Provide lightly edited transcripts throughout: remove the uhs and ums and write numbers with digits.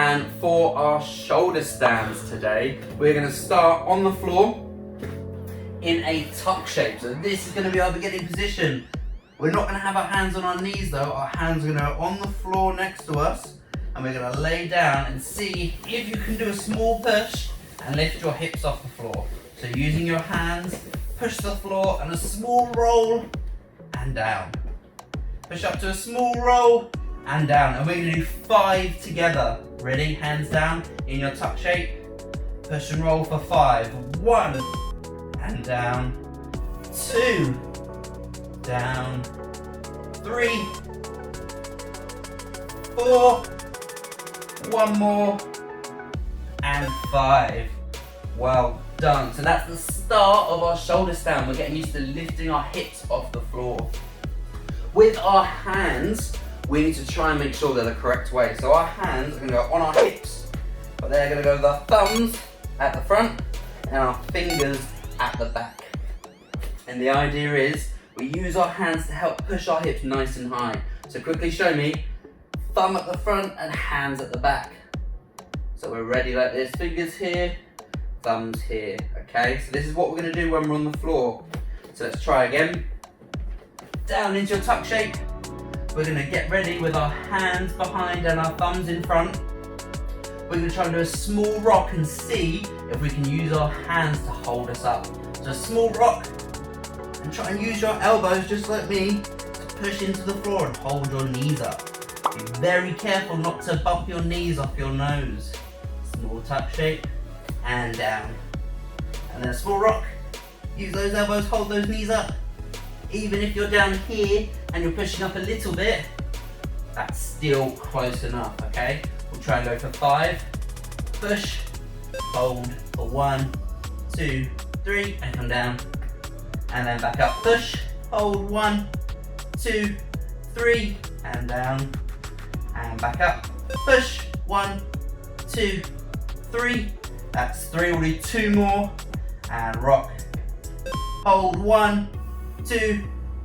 And for our shoulder stands today, we're going to start on the floor in a tuck shape. So this is going to be our beginning position. We're not going to have our hands on our knees though. Our hands are going to go on the floor next to us, and we're going to lay down and see if you can do a small push and lift your hips off the floor. So using your hands, push the floor and a small roll and down. Push up to a small roll and down. And we're going to do 5 together. Ready? Hands down in your tuck shape. Push and roll for 5. 1 and down. 2 down. 3. 4. 1 more. And 5. Well done. So that's the start of our shoulder stand. We're getting used to lifting our hips off the floor. With our hands, we need to try and make sure they're the correct way. So our hands are going to go on our hips, but they're going to go the thumbs at the front and our fingers at the back. And the idea is we use our hands to help push our hips nice and high. So quickly show me, thumb at the front and hands at the back. So we're ready like this, fingers here, thumbs here, okay? So this is what we're going to do when we're on the floor. So let's try again. Down into your tuck shape. We're going to get ready with our hands behind and our thumbs in front. We're going to try and do a small rock and see if we can use our hands to hold us up. So a small rock, and try and use your elbows just like me to push into the floor and hold your knees up. Be very careful not to bump your knees off your nose. Small tuck shape and down. And then a small rock. Use those elbows, hold those knees up. Even if you're down here and you're pushing up a little bit, that's still close enough, okay? We'll try and go for 5. Push, hold for 1, 2, 3, and come down. And then back up. Push, hold 1, 2, 3, and down. And back up. Push, 1, 2, 3. That's 3. We'll do 2 more. And rock. Hold 1, 2,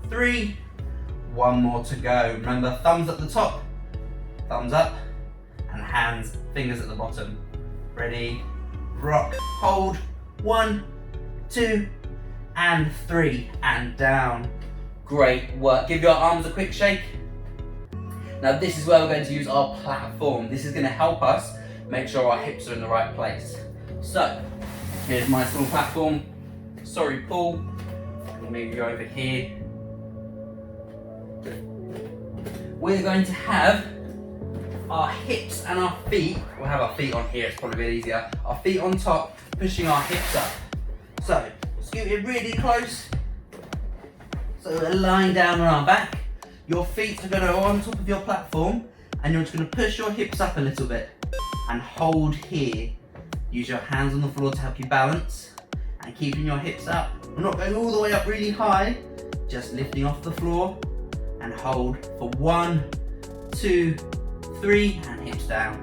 3. 1 more to go. Remember, thumbs at the top, thumbs up, and hands, fingers at the bottom. Ready, rock, hold, 1, 2, and 3, and down. Great work. Give your arms a quick shake. Now this is where we're going to use our platform. This is going to help us make sure our hips are in the right place. So, here's my small platform. Sorry, Paul. Maybe go over here. We're going to have our hips and our feet. We'll have our feet on here, it's probably a bit easier. Our feet on top, pushing our hips up. So, scoot it really close. So we're lying down on our back. Your feet are going to go on top of your platform, and you're just going to push your hips up a little bit and hold here. Use your hands on the floor to help you balance and keeping your hips up. We're not going all the way up really high, just lifting off the floor and hold for 1, 2, 3, and hips down.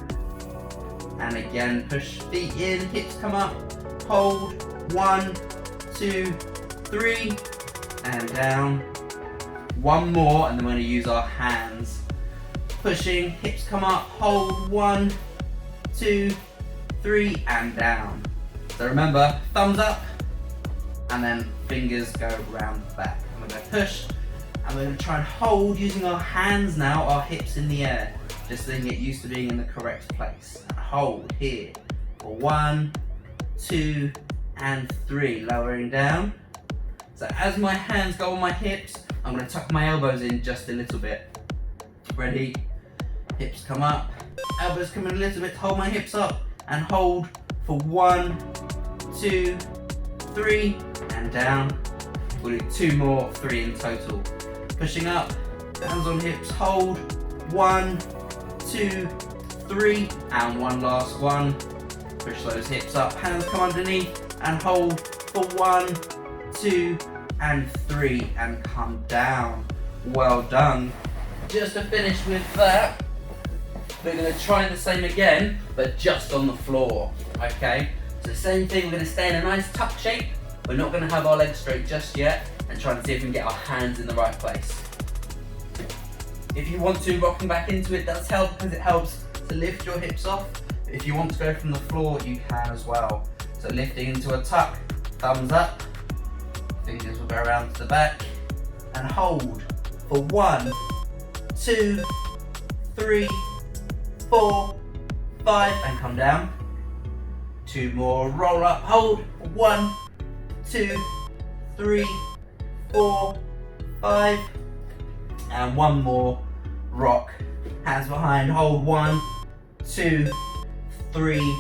And again, push feet in, hips come up, hold, 1, 2, 3, and down. 1 more, and then we're going to use our hands. Pushing, hips come up, hold, 1, 2, 3, and down. So remember, thumbs up, and then fingers go round the back. And we're going to push, and we're going to try and hold using our hands now, our hips in the air, just so they can get used to being in the correct place. And hold here for 1, 2, and 3, lowering down. So as my hands go on my hips, I'm going to tuck my elbows in just a little bit. Ready? Hips come up, elbows come in a little bit, hold my hips up, and hold for 1, 2, 3, and down. We'll do 2 more, 3 in total. Pushing up, hands on hips, hold, 1, 2, 3, and 1 last one. Push those hips up, hands come underneath, and hold for 1, 2, and 3, and come down. Well done. Just to finish with that, we're going to try the same again, but just on the floor, okay? So same thing, we're going to stay in a nice tuck shape. We're not going to have our legs straight just yet, and try and see if we can get our hands in the right place. If you want to, rocking back into it does help, because it helps to lift your hips off. If you want to go from the floor, you can as well. So lifting into a tuck, thumbs up, fingers will go around to the back, and hold for 1, 2, 3, 4, 5, and come down. 2 more, roll up, hold, 1, 2, 3, 4, 5, and 1 more, rock, hands behind, hold, 1, 2, 3,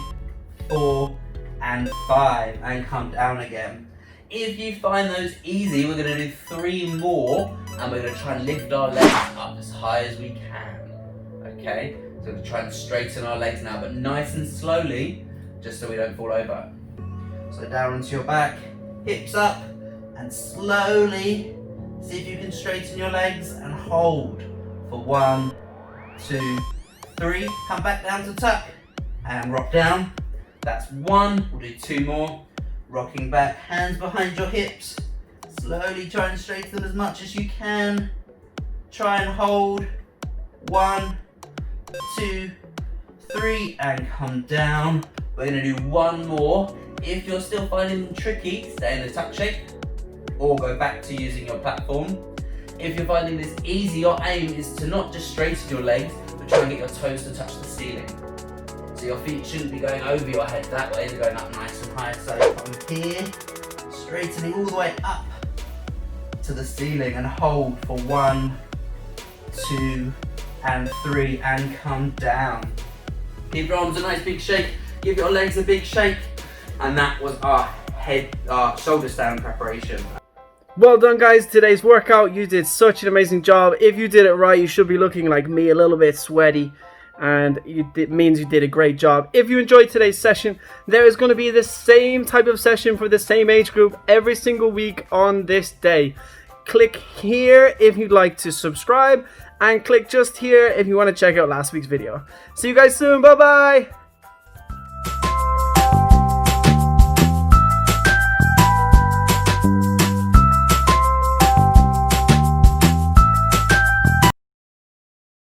4, and 5, and come down again. If you find those easy, we're going to do 3 more, and we're going to try and lift our legs up as high as we can. Okay, so we're going to try and straighten our legs now, but nice and slowly, just so we don't fall over. So down onto your back, hips up, and slowly see if you can straighten your legs and hold for 1, 2, 3. Come back down to tuck and rock down. That's 1. We'll do 2 more. Rocking back, hands behind your hips. Slowly try and straighten as much as you can. Try and hold. 1, 2, 3, and come down. We're going to do 1 more. If you're still finding them tricky, stay in the tuck shape or go back to using your platform. If you're finding this easy, your aim is to not just straighten your legs, but try and get your toes to touch the ceiling. So your feet shouldn't be going over your head that way, they're going up nice and high. So from here, straightening all the way up to the ceiling and hold for 1, 2, and 3, and come down. Give your arms a nice big shake, give your legs a big shake, and that was our shoulder stand preparation. Well done guys, today's workout. You did such an amazing job. If you did it right, you should be looking like me, a little bit sweaty, and it means you did a great job. If you enjoyed today's session, there is going to be the same type of session for the same age group every single week on this day. Click here if you'd like to subscribe, and click just here if you want to check out last week's video. See you guys soon, bye bye.